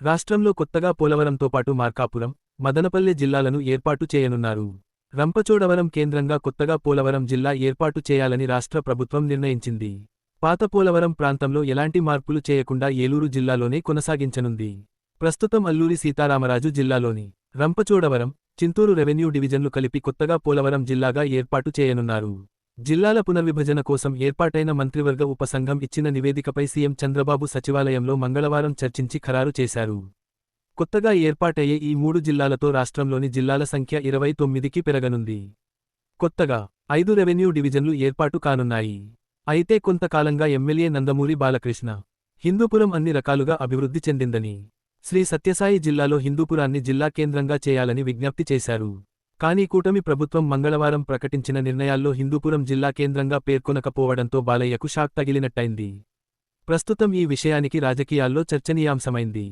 రాష్ట్రంలో కొత్తగా పోలవరంతో పాటు మార్కాపురం, మదనపల్లె జిల్లాలను ఏర్పాటు చేయనున్నారు. రంపచోడవరం కేంద్రంగా కొత్తగా పోలవరం జిల్లా ఏర్పాటు చేయాలని రాష్ట్ర ప్రభుత్వం నిర్ణయించింది. పాత పోలవరం ప్రాంతంలో ఎలాంటి మార్పులు చేయకుండా ఏలూరు జిల్లాలోనే కొనసాగించనుంది. ప్రస్తుతం అల్లూరి సీతారామరాజు జిల్లాలోని రంపచోడవరం, చింతూరు రెవెన్యూ డివిజన్లు కలిపి కొత్తగా పోలవరం జిల్లాగా ఏర్పాటు చేయనున్నారు. జిల్లాల పునర్విభజన కోసం ఏర్పాటైన మంత్రివర్గ ఉపసంఘం ఇచ్చిన నివేదికపై సీఎం చంద్రబాబు సచివాలయంలో మంగళవారం చర్చించి ఖరారు చేశారు. కొత్తగా ఏర్పాటయ్యే ఈ 3 జిల్లాలతో రాష్ట్రంలోని జిల్లాల సంఖ్య 29కి పెరగనుంది. కొత్తగా 5 రెవెన్యూ డివిజన్లు ఏర్పాటు కానున్నాయి. అయితే కొంతకాలంగా ఎమ్మెల్యే నందమూరి బాలకృష్ణ హిందూపురం అన్ని రకాలుగా అభివృద్ధి చెందిందని, శ్రీ సత్యసాయి జిల్లాలో హిందూపురాన్ని జిల్లా కేంద్రంగా చేయాలని విజ్ఞప్తి చేశారు. కానీ కూటమి ప్రభుత్వం మంగళవారం ప్రకటించిన నిర్ణయాల్లో హిందూపురం జిల్లా కేంద్రంగా పేర్కొనకపోవడంతో బాలయ్యకు షాక్ తగిలినట్టయింది. ప్రస్తుతం ఈ విషయానికి రాజకీయాల్లో చర్చనీయాంశమైంది.